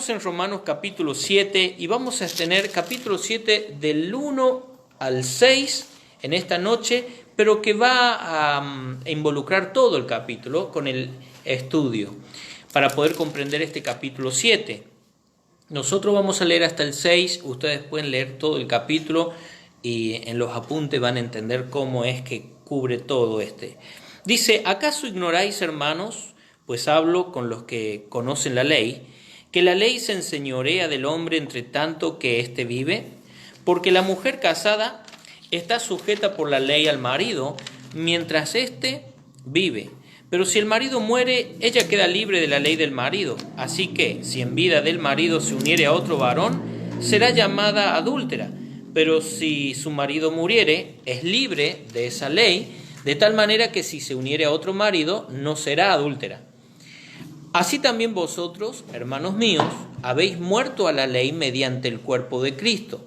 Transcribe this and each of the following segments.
Estamos en Romanos capítulo 7 y vamos a tener capítulo 7 del 1 al 6 en esta noche, pero que va a involucrar todo el capítulo con el estudio para poder comprender este capítulo 7. Nosotros vamos a leer hasta el 6, ustedes pueden leer todo el capítulo y en los apuntes van a entender cómo es que cubre todo este. Dice: ¿acaso ignoráis, hermanos, pues hablo con los que conocen la ley, que la ley se enseñorea del hombre entre tanto que éste vive? Porque la mujer casada está sujeta por la ley al marido mientras éste vive. Pero si el marido muere, ella queda libre de la ley del marido. Así que, si en vida del marido se uniere a otro varón, será llamada adúltera. Pero si su marido muriere, es libre de esa ley, de tal manera que si se uniere a otro marido, no será adúltera. Así también vosotros, hermanos míos, habéis muerto a la ley mediante el cuerpo de Cristo,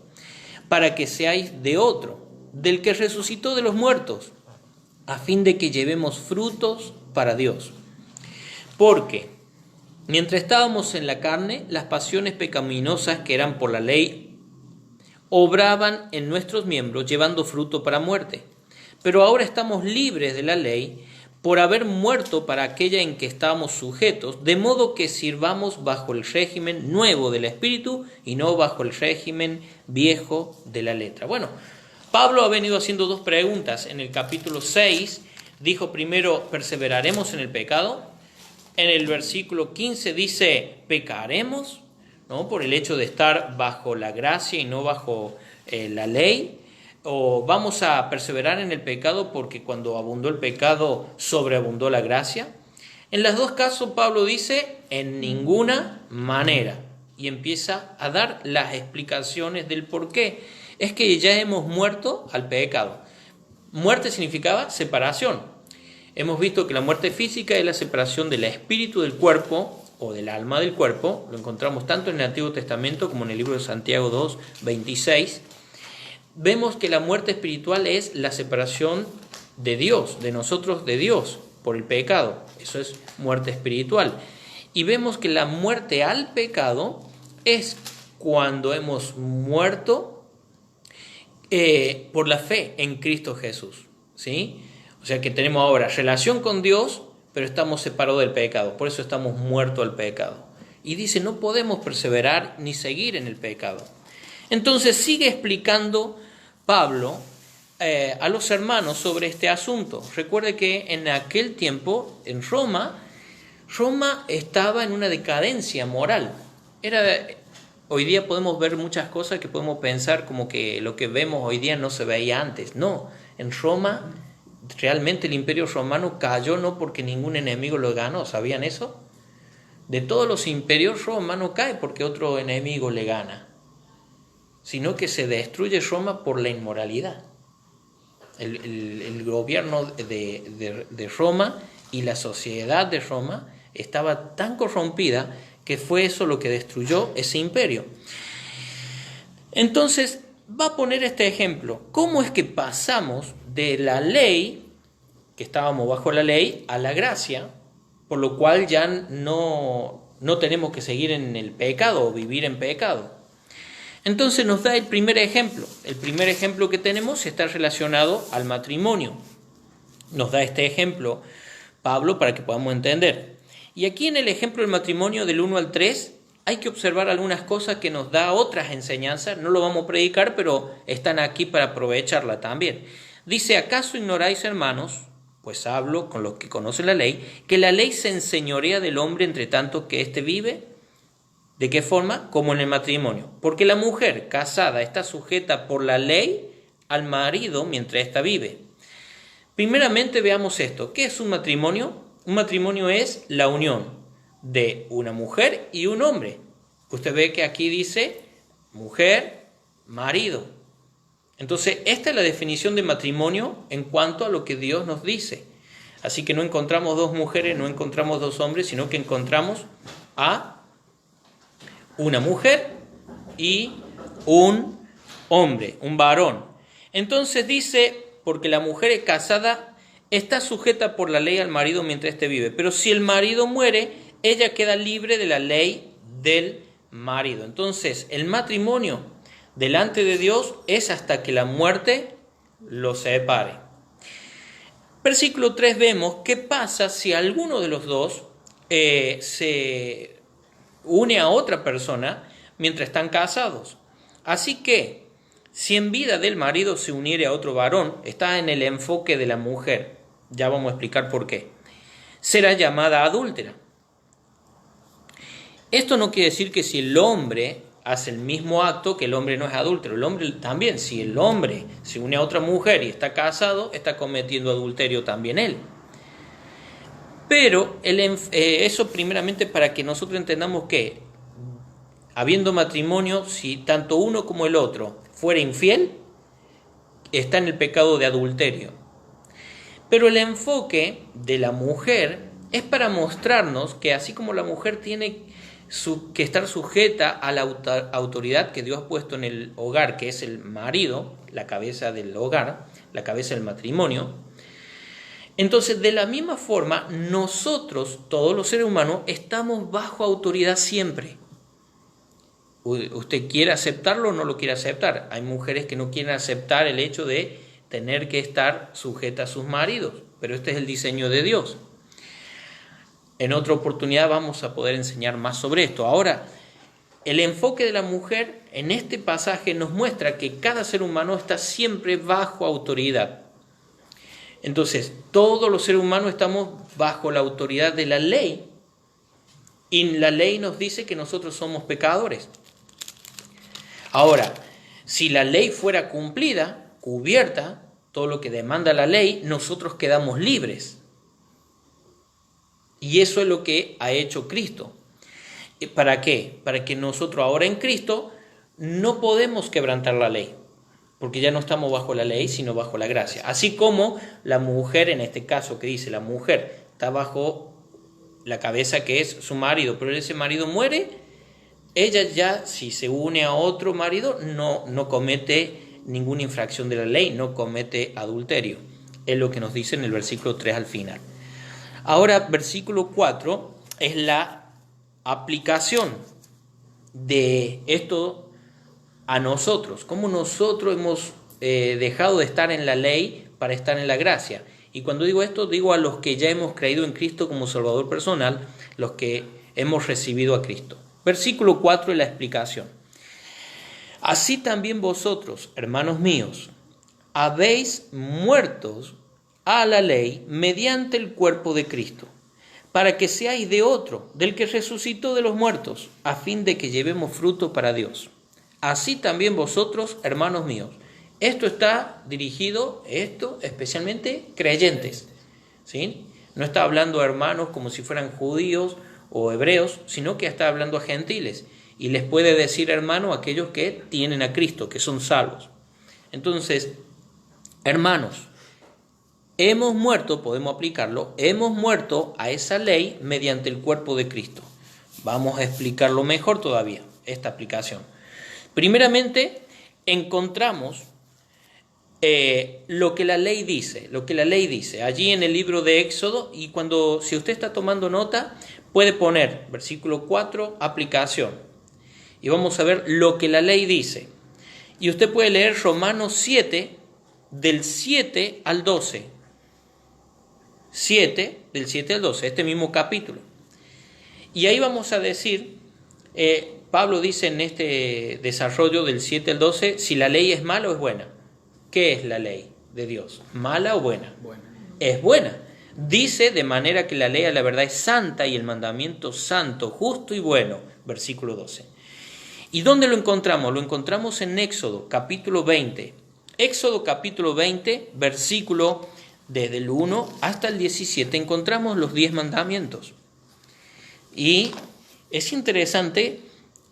para que seáis de otro, del que resucitó de los muertos, a fin de que llevemos frutos para Dios. Porque, mientras estábamos en la carne, las pasiones pecaminosas que eran por la ley obraban en nuestros miembros, llevando fruto para muerte. Pero ahora estamos libres de la ley, por haber muerto para aquella en que estábamos sujetos, de modo que sirvamos bajo el régimen nuevo del Espíritu y no bajo el régimen viejo de la letra. Bueno, Pablo ha venido haciendo dos preguntas. En el capítulo 6 dijo primero: ¿perseveraremos en el pecado? En el versículo 15 dice: ¿pecaremos? ¿No? Por el hecho de estar bajo la gracia y no bajo la ley. ¿O vamos a perseverar en el pecado porque cuando abundó el pecado sobreabundó la gracia? En los dos casos Pablo dice: en ninguna manera. Y empieza a dar las explicaciones del por qué. Es que ya hemos muerto al pecado. Muerte significaba separación. Hemos visto que la muerte física es la separación del espíritu del cuerpo o del alma del cuerpo. Lo encontramos tanto en el Antiguo Testamento como en el libro de Santiago 2, 26. Vemos que la muerte espiritual es la separación de Dios, de nosotros de Dios, por el pecado. Eso es muerte espiritual. Y vemos que la muerte al pecado es cuando hemos muerto por la fe en Cristo Jesús, ¿sí? O sea que tenemos ahora relación con Dios, pero estamos separados del pecado. Por eso estamos muertos al pecado. Y dice: no podemos perseverar ni seguir en el pecado. Entonces sigue explicando Pablo a los hermanos sobre este asunto. Recuerde que en aquel tiempo, en Roma estaba en una decadencia moral. Hoy día podemos ver muchas cosas que podemos pensar como que lo que vemos hoy día no se veía antes. No, en Roma realmente el imperio romano cayó no porque ningún enemigo lo ganó. ¿Sabían eso? De todos los imperios, Roma no cae porque otro enemigo le gana, sino que se destruye Roma por la inmoralidad. El gobierno de Roma y la sociedad de Roma estaba tan corrompida que fue eso lo que destruyó ese imperio. Entonces va a poner este ejemplo. ¿Cómo es que pasamos de la ley, que estábamos bajo la ley, a la gracia, por lo cual ya no tenemos que seguir en el pecado o vivir en pecado? Entonces nos da el primer ejemplo. El primer ejemplo que tenemos está relacionado al matrimonio. Nos da este ejemplo Pablo para que podamos entender. Y aquí en el ejemplo del matrimonio del 1 al 3 hay que observar algunas cosas que nos da otras enseñanzas. No lo vamos a predicar, pero están aquí para aprovecharla también. Dice: ¿acaso ignoráis, hermanos, pues hablo con los que conocen la ley, que la ley se enseñorea del hombre entre tanto que éste vive? ¿De qué forma? Como en el matrimonio. Porque la mujer casada está sujeta por la ley al marido mientras ésta vive. Primeramente veamos esto. ¿Qué es un matrimonio? Un matrimonio es la unión de una mujer y un hombre. Usted ve que aquí dice mujer, marido. Entonces, esta es la definición de matrimonio en cuanto a lo que Dios nos dice. Así que no encontramos dos mujeres, no encontramos dos hombres, sino que encontramos a una mujer y un hombre, un varón. Entonces dice: porque la mujer casada está sujeta por la ley al marido mientras éste vive. Pero si el marido muere, ella queda libre de la ley del marido. Entonces, el matrimonio delante de Dios es hasta que la muerte los separe. Versículo 3 vemos qué pasa si alguno de los dos se une a otra persona mientras están casados. Así que, si en vida del marido se uniere a otro varón, está en el enfoque de la mujer. Ya vamos a explicar por qué. Será llamada adúltera. Esto no quiere decir que si el hombre hace el mismo acto, que el hombre no es adúltero. El hombre también, si el hombre se une a otra mujer y está casado, está cometiendo adulterio también él. Pero eso primeramente para que nosotros entendamos que, habiendo matrimonio, si tanto uno como el otro fuera infiel, está en el pecado de adulterio. Pero el enfoque de la mujer es para mostrarnos que así como la mujer tiene que estar sujeta a la autoridad que Dios ha puesto en el hogar, que es el marido, la cabeza del hogar, la cabeza del matrimonio, entonces de la misma forma nosotros, todos los seres humanos, estamos bajo autoridad siempre. ¿Usted quiere aceptarlo o no lo quiere aceptar? Hay mujeres que no quieren aceptar el hecho de tener que estar sujetas a sus maridos, pero este es el diseño de Dios. En otra oportunidad vamos a poder enseñar más sobre esto. Ahora, el enfoque de la mujer en este pasaje nos muestra que cada ser humano está siempre bajo autoridad. Entonces, todos los seres humanos estamos bajo la autoridad de la ley, y la ley nos dice que nosotros somos pecadores. Ahora, si la ley fuera cumplida, cubierta, todo lo que demanda la ley, nosotros quedamos libres. Y eso es lo que ha hecho Cristo. ¿Para qué? Para que nosotros ahora en Cristo no podemos quebrantar la ley, porque ya no estamos bajo la ley, sino bajo la gracia. Así como la mujer, en este caso que dice la mujer, está bajo la cabeza que es su marido, pero ese marido muere, ella ya, si se une a otro marido, no comete ninguna infracción de la ley, no comete adulterio. Es lo que nos dice en el versículo 3 al final. Ahora, versículo 4 es la aplicación de esto a nosotros. Cómo nosotros hemos dejado de estar en la ley para estar en la gracia. Y cuando digo esto, digo a los que ya hemos creído en Cristo como Salvador personal, los que hemos recibido a Cristo. Versículo 4 es la explicación. Así también vosotros, hermanos míos, habéis muertos a la ley mediante el cuerpo de Cristo, para que seáis de otro, del que resucitó de los muertos, a fin de que llevemos fruto para Dios. Así también vosotros, hermanos míos. Esto está dirigido, especialmente creyentes, ¿sí? No está hablando a hermanos como si fueran judíos o hebreos, sino que está hablando a gentiles. Y les puede decir hermano a aquellos que tienen a Cristo, que son salvos. Entonces, hermanos, hemos muerto, podemos aplicarlo, hemos muerto a esa ley mediante el cuerpo de Cristo. Vamos a explicarlo mejor todavía, esta aplicación. Primeramente, encontramos lo que la ley dice, allí en el libro de Éxodo, y si usted está tomando nota, puede poner versículo 4, aplicación, y vamos a ver lo que la ley dice. Y usted puede leer Romanos 7, del 7 al 12. 7, del 7 al 12, este mismo capítulo. Y ahí vamos a decir, Pablo dice en este desarrollo del 7 al 12, si la ley es mala o es buena. ¿Qué es la ley de Dios? ¿Mala o buena? Buena. Es buena. Dice de manera que la ley a la verdad es santa y el mandamiento santo, justo y bueno. Versículo 12. ¿Y dónde lo encontramos? Lo encontramos en Éxodo capítulo 20. Éxodo capítulo 20, versículo desde el 1 hasta el 17, encontramos los 10 mandamientos. Y es interesante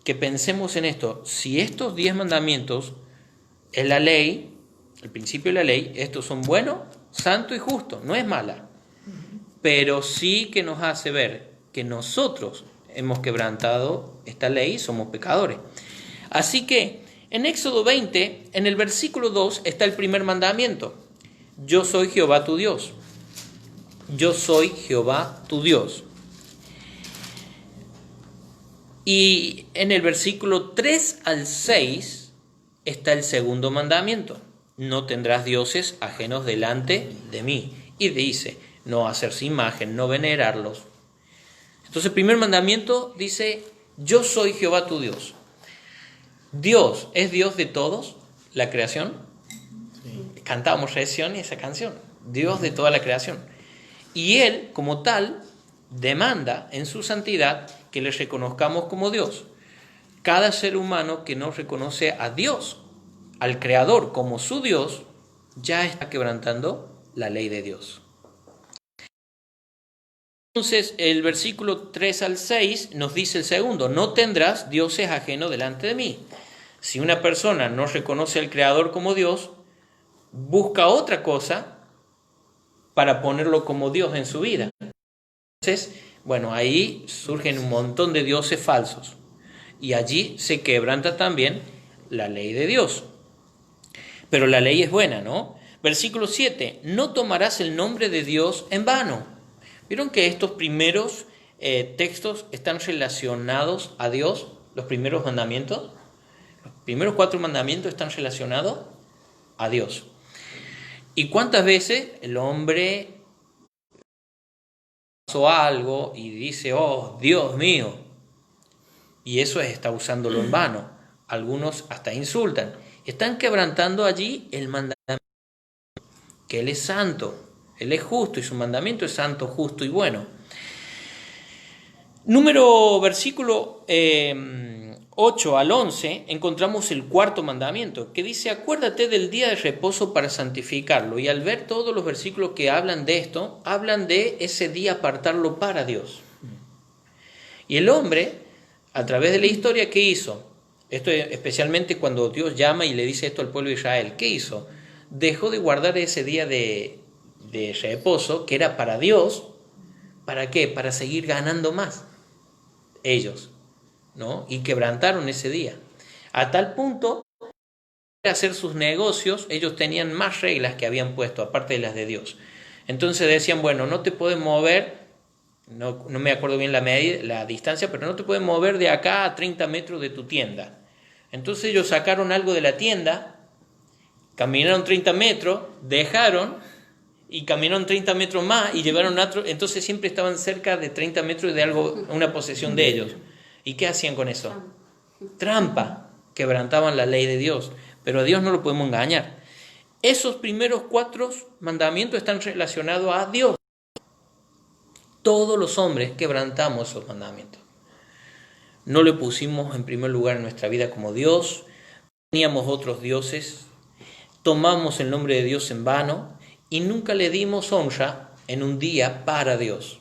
que pensemos en esto. Si estos 10 mandamientos es la ley, el principio de la ley, estos son buenos, santos y justos, no es mala. Pero sí que nos hace ver que nosotros hemos quebrantado esta ley y somos pecadores. Así que en Éxodo 20, en el versículo 2, está el primer mandamiento. Yo soy Jehová tu Dios. Yo soy Jehová tu Dios. Y en el versículo 3 al 6 está el segundo mandamiento. No tendrás dioses ajenos delante de mí. Y dice, no hacerse imagen, no venerarlos. Entonces el primer mandamiento dice, yo soy Jehová tu Dios. Dios es Dios de todos, la creación. Sí. Cantábamos recién esa canción, Dios de toda la creación. Y Él, como tal, demanda en su santidad que le reconozcamos como Dios. Cada ser humano que no reconoce a Dios, al Creador, como su Dios, ya está quebrantando la ley de Dios. Entonces, el versículo 3 al 6 nos dice el segundo, no tendrás dioses ajenos delante de mí. Si una persona no reconoce al Creador como Dios, busca otra cosa para ponerlo como Dios en su vida. Entonces, bueno, ahí surgen un montón de dioses falsos. Y allí se quebranta también la ley de Dios. Pero la ley es buena, ¿no? Versículo 7, no tomarás el nombre de Dios en vano. ¿Vieron que estos primeros textos están relacionados a Dios? Los primeros mandamientos. Los primeros 4 mandamientos están relacionados a Dios. ¿Y cuántas veces el hombre pasó algo y dice, oh, Dios mío? Y eso está usándolo en vano. Algunos hasta insultan. Están quebrantando allí el mandamiento, que Él es santo. Él es justo y su mandamiento es santo, justo y bueno. Versículo 8 al 11, encontramos el cuarto mandamiento, que dice, acuérdate del día de reposo para santificarlo. Y al ver todos los versículos que hablan de esto, hablan de ese día apartarlo para Dios. Y el hombre, a través de la historia, ¿qué hizo? Esto especialmente cuando Dios llama y le dice esto al pueblo de Israel. ¿Qué hizo? Dejó de guardar ese día de reposo, que era para Dios. ¿Para qué? Para seguir ganando más ellos, ¿no? Y quebrantaron ese día. A tal punto, para hacer sus negocios, ellos tenían más reglas que habían puesto, aparte de las de Dios. Entonces decían, bueno, no te puedes mover, no me acuerdo bien la distancia, pero no te puedes mover de acá a 30 metros de tu tienda. Entonces ellos sacaron algo de la tienda, caminaron 30 metros, dejaron y caminaron 30 metros más y llevaron otro. Entonces siempre estaban cerca de 30 metros de algo, una posesión de ellos. ¿Y qué hacían con eso? Trampa. Quebrantaban la ley de Dios. Pero a Dios no lo podemos engañar. Esos primeros 4 mandamientos están relacionados a Dios. Todos los hombres quebrantamos esos mandamientos. No le pusimos en primer lugar en nuestra vida como Dios. Teníamos otros dioses. Tomamos el nombre de Dios en vano. Y nunca le dimos honra en un día para Dios.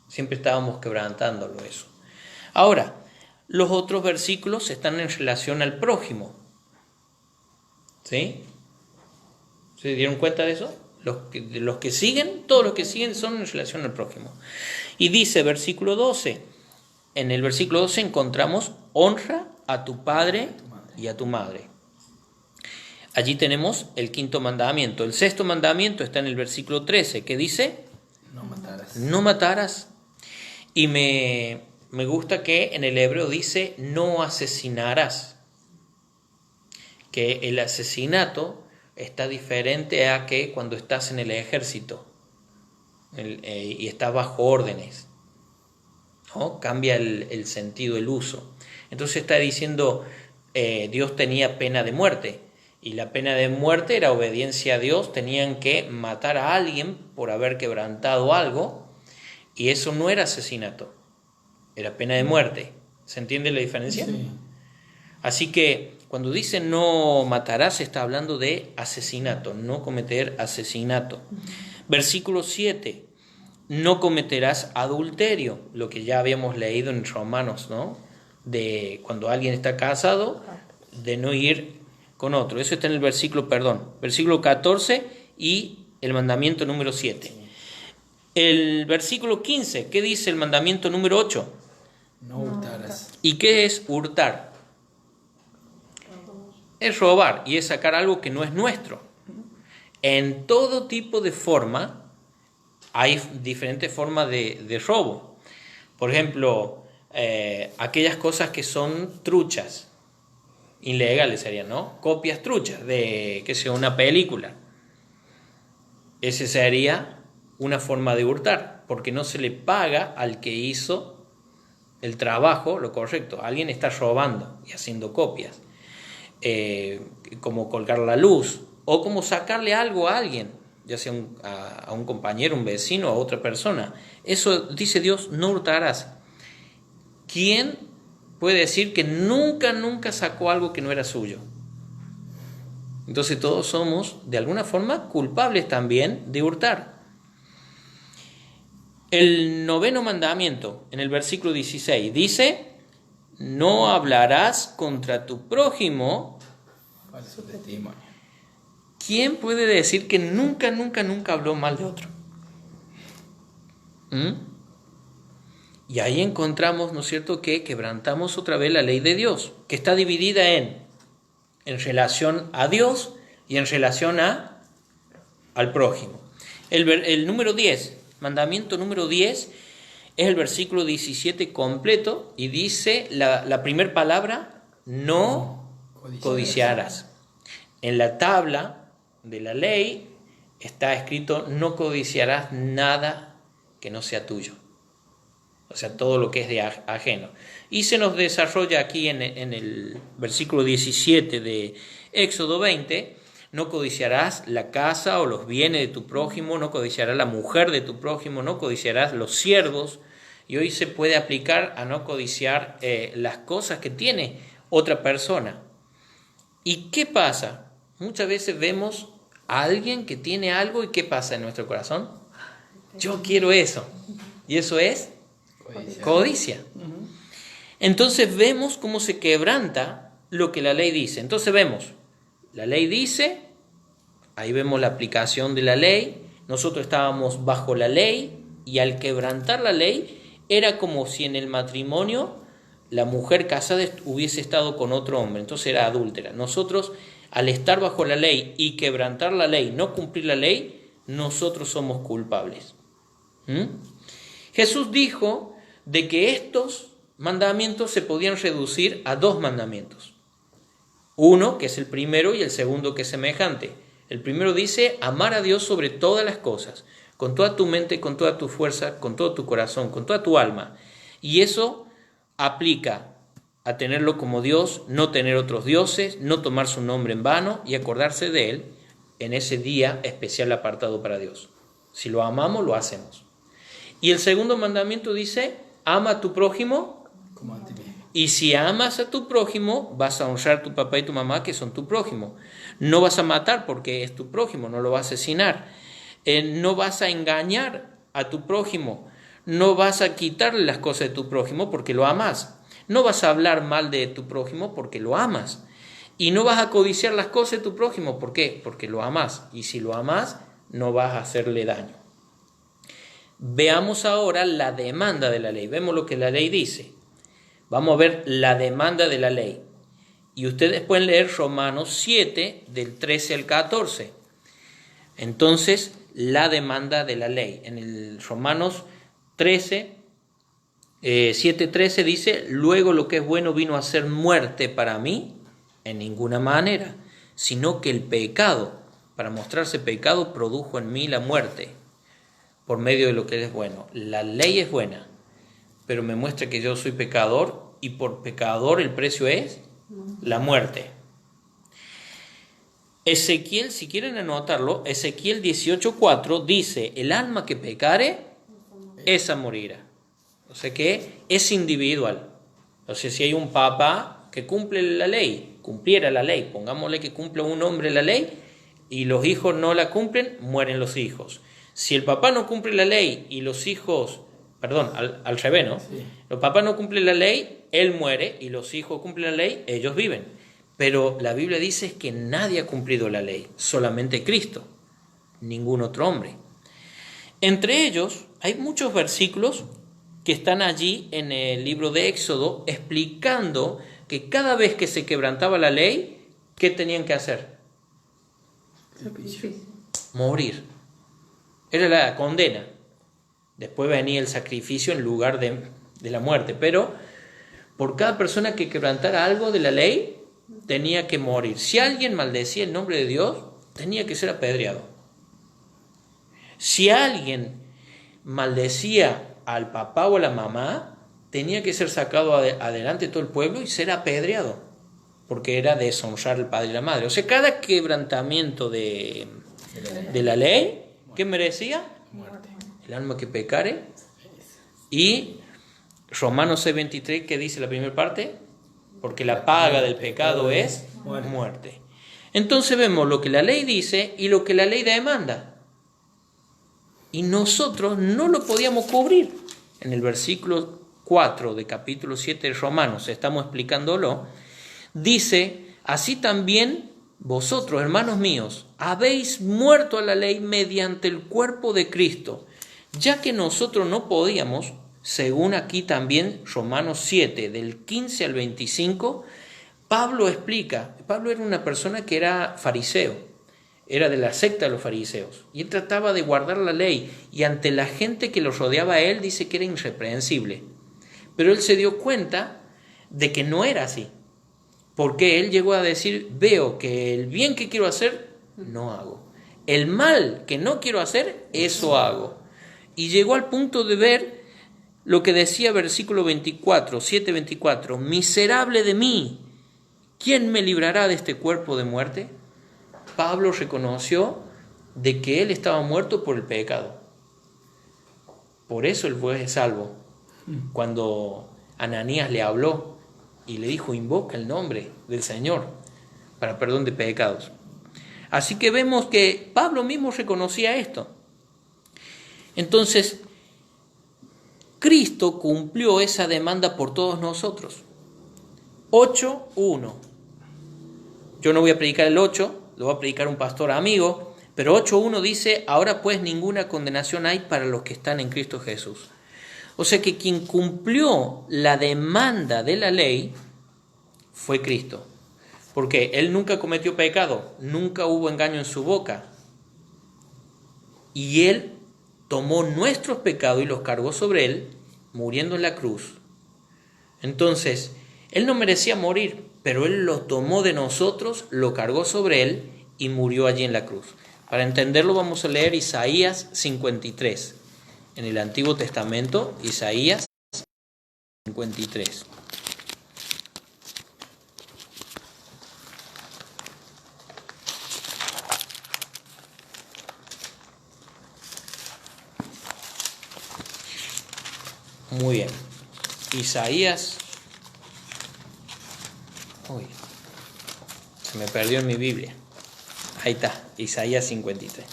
Siempre estábamos quebrantándolo eso. Ahora, los otros versículos están en relación al prójimo. ¿Sí? ¿Se dieron cuenta de eso? Los que siguen, todos los que siguen son en relación al prójimo. Y dice, versículo 12. En el versículo 12 encontramos honra a tu padre y a tu madre. Allí tenemos el 5.º mandamiento. El 6.º mandamiento está en el versículo 13, que dice, no matarás. No matarás. Y me gusta que en el hebreo dice, no asesinarás. Que el asesinato está diferente a que cuando estás en el ejército y estás bajo órdenes, ¿no? Cambia el sentido, el uso. Entonces está diciendo, Dios tenía pena de muerte. Y la pena de muerte era obediencia a Dios, tenían que matar a alguien por haber quebrantado algo, y eso no era asesinato, era pena de muerte. ¿Se entiende la diferencia? Sí. Así que cuando dice no matarás, está hablando de asesinato, no cometer asesinato. Versículo 7, no cometerás adulterio, lo que ya habíamos leído en Romanos, ¿no? De cuando alguien está casado, de no ir con otro. Eso está en el versículo 14 y el mandamiento número 7. El versículo 15, ¿qué dice el mandamiento número 8? No hurtarás. ¿Y qué es hurtar? Es robar y es sacar algo que no es nuestro. En todo tipo de forma hay diferentes formas de robo. Por ejemplo, aquellas cosas que son truchas, ilegales serían, ¿no? Copias truchas de, qué sé, una película. Ese sería una forma de hurtar, porque no se le paga al que hizo el trabajo lo correcto. Alguien está robando y haciendo copias. Como colgar la luz, o como sacarle algo a alguien, ya sea a un compañero, un vecino, a otra persona. Eso dice Dios, no hurtarás. ¿Quién puede decir que nunca sacó algo que no era suyo? Entonces todos somos, de alguna forma, culpables también de hurtar. El 9º mandamiento, en el versículo 16, dice: no hablarás contra tu prójimo. Falso testimonio. ¿Quién puede decir que nunca habló mal de otro? Y ahí encontramos, ¿no es cierto?, que quebrantamos otra vez la ley de Dios, que está dividida en relación a Dios y en relación al prójimo. El número 10, mandamiento número 10, es el versículo 17 completo y dice la primera palabra: no codiciarás. En la tabla de la ley está escrito: no codiciarás nada que no sea tuyo. O sea, todo lo que es de ajeno. Y se nos desarrolla aquí en el versículo 17 de Éxodo 20: no codiciarás la casa o los bienes de tu prójimo, no codiciarás la mujer de tu prójimo, no codiciarás los siervos. Y hoy se puede aplicar a no codiciar las cosas que tiene otra persona. ¿Y qué pasa? Muchas veces vemos a alguien que tiene algo, y ¿qué pasa en nuestro corazón? Yo quiero eso. Y eso es codicia. Entonces vemos cómo se quebranta lo que la ley dice. Entonces vemos, la ley dice, ahí vemos la aplicación de la ley. Nosotros estábamos bajo la ley, y al quebrantar la ley era como si en el matrimonio la mujer casada hubiese estado con otro hombre, entonces era adúltera. Nosotros, al estar bajo la ley y quebrantar la ley, no cumplir la ley, nosotros somos culpables. Jesús dijo de que estos mandamientos se podían reducir a 2 mandamientos. Uno, que es el primero, y el segundo, que es semejante. El primero dice: amar a Dios sobre todas las cosas, con toda tu mente, con toda tu fuerza, con todo tu corazón, con toda tu alma. Y eso aplica a tenerlo como Dios, no tener otros dioses, no tomar su nombre en vano y acordarse de Él en ese día especial apartado para Dios. Si lo amamos, lo hacemos. Y el segundo mandamiento dice: ama a tu prójimo Como a ti mismo. Y si amas a tu prójimo, vas a honrar a tu papá y tu mamá, que son tu prójimo. No vas a matar porque es tu prójimo, no lo vas a asesinar. No vas a engañar a tu prójimo. No vas a quitarle las cosas de tu prójimo porque lo amas. No vas a hablar mal de tu prójimo porque lo amas. Y no vas a codiciar las cosas de tu prójimo. ¿Por qué? Porque lo amas. Y si lo amas, no vas a hacerle daño. Veamos ahora la demanda de la ley. Vemos lo que la ley dice. Vamos a ver la demanda de la ley. Y ustedes pueden leer Romanos 7, del 13 al 14. Entonces, la demanda de la ley. En el Romanos 13, 7:13 dice: luego lo que es bueno vino a ser muerte para mí, en ninguna manera, sino que el pecado, para mostrarse pecado, produjo en mí la muerte, por medio de lo que es bueno. La ley es buena, pero me muestra que yo soy pecador, y por pecador el precio es la muerte. Ezequiel, si quieren anotarlo, Ezequiel 18:4 dice: el alma que pecare, esa morirá. O sea que es individual. O sea, si hay un papá que cumple la ley, cumpliera la ley, pongámosle que cumple un hombre la ley, y los hijos no la cumplen, mueren los hijos. Si el papá no cumple la ley y los hijos, perdón, al revés, ¿no? Sí. Los papás no cumplen la ley, él muere, y los hijos cumplen la ley, ellos viven. Pero la Biblia dice que nadie ha cumplido la ley, solamente Cristo, ningún otro hombre. Entre ellos hay muchos versículos que están allí en el libro de Éxodo explicando que cada vez que se quebrantaba la ley, ¿qué tenían que hacer? Sacrificio. Morir. Era la condena. Después venía el sacrificio en lugar de la muerte, pero por cada persona que quebrantara algo de la ley, tenía que morir. Si alguien maldecía el nombre de Dios, tenía que ser apedreado. Si alguien maldecía al papá o a la mamá, tenía que ser sacado adelante de todo el pueblo y ser apedreado, porque era deshonrar al padre y la madre. O sea, cada quebrantamiento de la ley, ¿qué merecía? Muerte. El alma que pecare. Y Romanos 6:23, ¿qué dice la primera parte? Porque la paga del pecado es muerte. Entonces vemos lo que la ley dice y lo que la ley demanda. Y nosotros no lo podíamos cubrir. En el versículo 4 de capítulo 7 de Romanos, estamos explicándolo, dice, así también vosotros, hermanos míos, habéis muerto a la ley mediante el cuerpo de Cristo, ya que nosotros no podíamos, según aquí también Romanos 7, del 15 al 25, Pablo explica, Pablo era una persona que era fariseo, era de la secta de los fariseos, y él trataba de guardar la ley, y ante la gente que lo rodeaba a él, dice que era irreprensible. Pero él se dio cuenta de que no era así, porque él llegó a decir, veo que el bien que quiero hacer, no hago. El mal que no quiero hacer, eso hago. Y llegó al punto de ver lo que decía versículo 24, 7:24, miserable de mí, ¿quién me librará de este cuerpo de muerte? Pablo reconoció de que él estaba muerto por el pecado. Por eso él fue salvo. Cuando Ananías le habló y le dijo, invoca el nombre del Señor para perdón de pecados. Así que vemos que Pablo mismo reconocía esto. Entonces, Cristo cumplió esa demanda por todos nosotros. 8:1. Yo no voy a predicar el 8, lo va a predicar un pastor amigo, pero 8:1 dice, ahora pues ninguna condenación hay para los que están en Cristo Jesús. O sea que quien cumplió la demanda de la ley fue Cristo. Porque Él nunca cometió pecado, nunca hubo engaño en su boca. Y Él tomó nuestros pecados y los cargó sobre Él, muriendo en la cruz. Entonces, Él no merecía morir, pero Él lo tomó de nosotros, lo cargó sobre Él y murió allí en la cruz. Para entenderlo vamos a leer Isaías 53. En el Antiguo Testamento, Isaías 53. Muy bien. Isaías. Uy, se me perdió en mi Biblia. Ahí está, Isaías 53.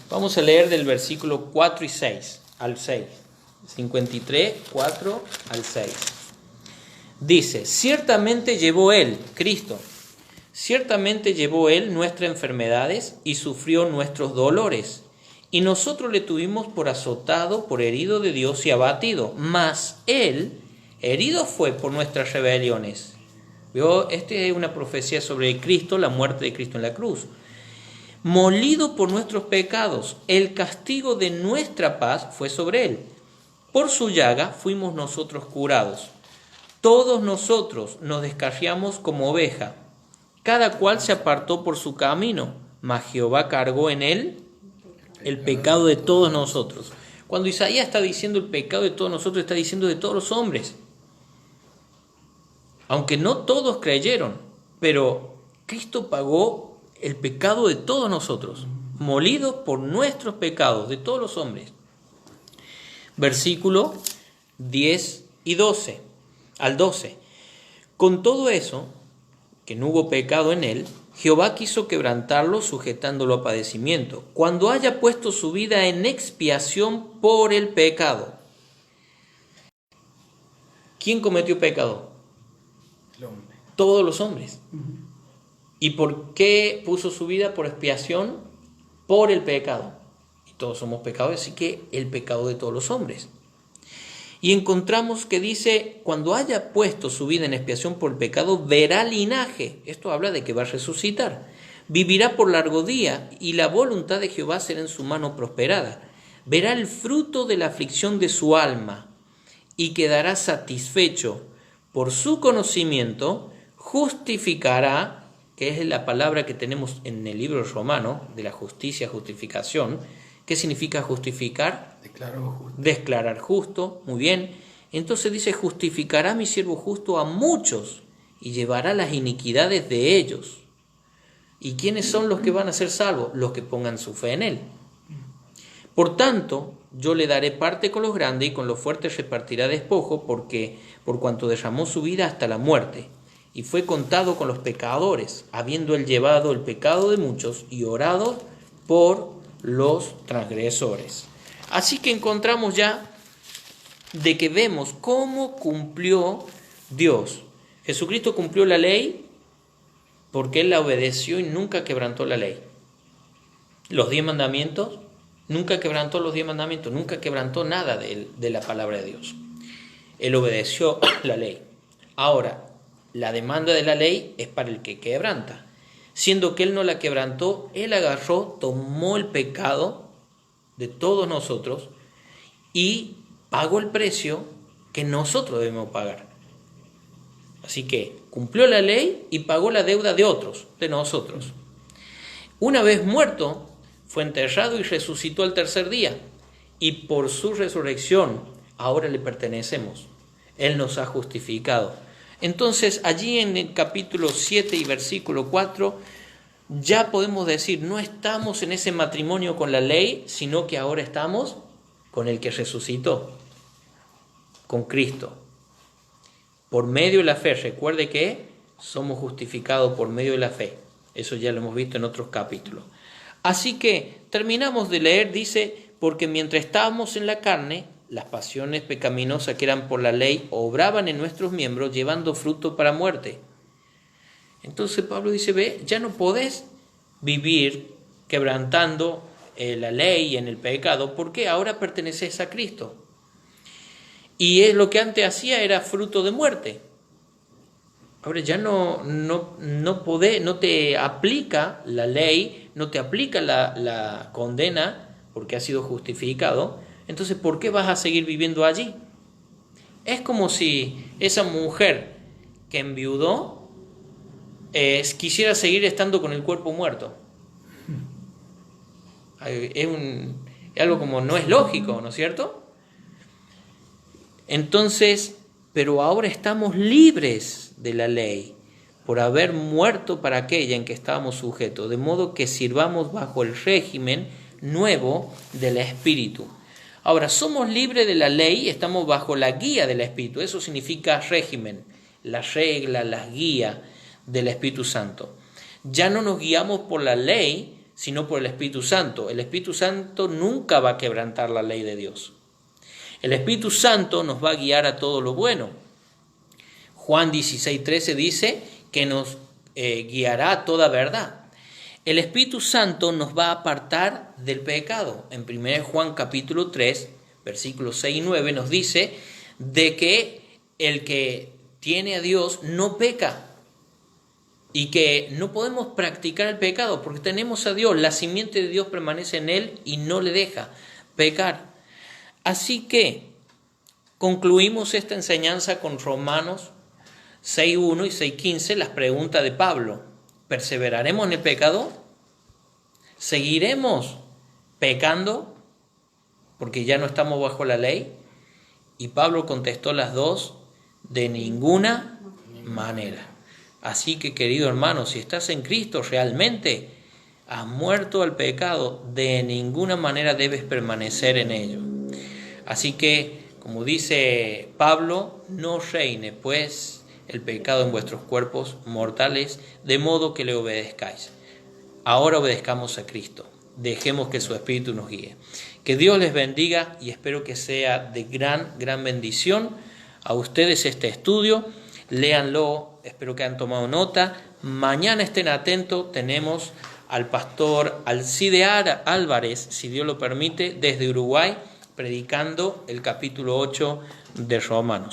Vamos a leer del versículo 4 y 6 al 6. 53, 4 al 6. Dice, ciertamente llevó Él, Cristo, ciertamente llevó Él nuestras enfermedades y sufrió nuestros dolores. Y nosotros le tuvimos por azotado, por herido de Dios y abatido. Mas Él, herido fue por nuestras rebeliones. ¿Vio? Esta es una profecía sobre Cristo, la muerte de Cristo en la cruz. Molido por nuestros pecados, el castigo de nuestra paz fue sobre Él. Por su llaga fuimos nosotros curados. Todos nosotros nos descarriamos como oveja. Cada cual se apartó por su camino, mas Jehová cargó en Él el pecado de todos nosotros. Cuando Isaías está diciendo el pecado de todos nosotros, está diciendo de todos los hombres. Aunque no todos creyeron, pero Cristo pagó el pecado de todos nosotros, molido por nuestros pecados, de todos los hombres. Versículo 10 y 12, al 12. Con todo eso, que no hubo pecado en él, Jehová quiso quebrantarlo, sujetándolo a padecimiento, cuando haya puesto su vida en expiación por el pecado. ¿Quién cometió pecado? El hombre. Todos los hombres. ¿Y por qué puso su vida por expiación? Por el pecado. Y todos somos pecadores, así que el pecado de todos los hombres. Y encontramos que dice, cuando haya puesto su vida en expiación por el pecado, verá linaje. Esto habla de que va a resucitar. Vivirá por largo día y la voluntad de Jehová será en su mano prosperada. Verá el fruto de la aflicción de su alma y quedará satisfecho por su conocimiento, justificará, que es la palabra que tenemos en el libro romano, de la justicia, justificación. ¿Qué significa justificar? Declaró justo. Declarar justo, muy bien. Entonces dice, justificará mi siervo justo a muchos y llevará las iniquidades de ellos. ¿Y quiénes son los que van a ser salvos? Los que pongan su fe en él. Por tanto, yo le daré parte con los grandes y con los fuertes repartirá despojo, porque por cuanto derramó su vida hasta la muerte y fue contado con los pecadores, habiendo él llevado el pecado de muchos y orado por los transgresores. Así que encontramos ya de que vemos cómo cumplió Dios. Jesucristo cumplió la ley porque él la obedeció y nunca quebrantó la ley. Los 10 mandamientos, nunca quebrantó los 10 mandamientos, nunca quebrantó nada de la palabra de Dios. Él obedeció la ley. Ahora, la demanda de la ley es para el que quebranta. Siendo que él no la quebrantó, él agarró, tomó el pecado de todos nosotros y pagó el precio que nosotros debemos pagar. Así que cumplió la ley y pagó la deuda de otros, de nosotros. Una vez muerto, fue enterrado y resucitó al tercer día. Y por su resurrección, ahora le pertenecemos. Él nos ha justificado. Entonces, allí en el capítulo 7 y versículo 4, ya podemos decir, no estamos en ese matrimonio con la ley, sino que ahora estamos con el que resucitó, con Cristo. Por medio de la fe, recuerde que somos justificados por medio de la fe. Eso ya lo hemos visto en otros capítulos. Así que terminamos de leer, dice, porque mientras estábamos en la carne, las pasiones pecaminosas que eran por la ley obraban en nuestros miembros, llevando fruto para muerte. Entonces Pablo dice, ve, ya no podés vivir quebrantando la ley y en el pecado, porque ahora perteneces a Cristo. Y es lo que antes hacía era fruto de muerte. Ahora ya no te aplica la ley, no te aplica la condena, porque has sido justificado. Entonces, ¿por qué vas a seguir viviendo allí? Es como si esa mujer que enviudó quisiera seguir estando con el cuerpo muerto. Es algo como no es lógico, ¿no es cierto? Entonces, pero ahora estamos libres de la ley por haber muerto para aquella en que estábamos sujetos, de modo que sirvamos bajo el régimen nuevo del Espíritu. Ahora, somos libres de la ley, estamos bajo la guía del Espíritu. Eso significa régimen, la regla, la guía del Espíritu Santo. Ya no nos guiamos por la ley, sino por el Espíritu Santo. El Espíritu Santo nunca va a quebrantar la ley de Dios. El Espíritu Santo nos va a guiar a todo lo bueno. Juan 16:13 dice que nos guiará a toda verdad. El Espíritu Santo nos va a apartar del pecado. En 1 Juan capítulo 3, versículos 6 y 9 nos dice de que el que tiene a Dios no peca y que no podemos practicar el pecado porque tenemos a Dios. La simiente de Dios permanece en él y no le deja pecar. Así que concluimos esta enseñanza con Romanos 6.1 y 6.15, las preguntas de Pablo. ¿Perseveraremos en el pecado? ¿Seguiremos pecando porque ya no estamos bajo la ley? Y Pablo contestó las dos, de ninguna manera. Así que, querido hermano, si estás en Cristo realmente, has muerto al pecado, de ninguna manera debes permanecer en ello. Así que, como dice Pablo, no reine pues el pecado en vuestros cuerpos mortales, de modo que le obedezcáis. Ahora obedezcamos a Cristo. Dejemos que su Espíritu nos guíe. Que Dios les bendiga y espero que sea de gran bendición a ustedes este estudio. Léanlo, espero que hayan tomado nota. Mañana estén atentos, tenemos al pastor Alcide Álvarez, si Dios lo permite, desde Uruguay, predicando el capítulo 8 de Romanos.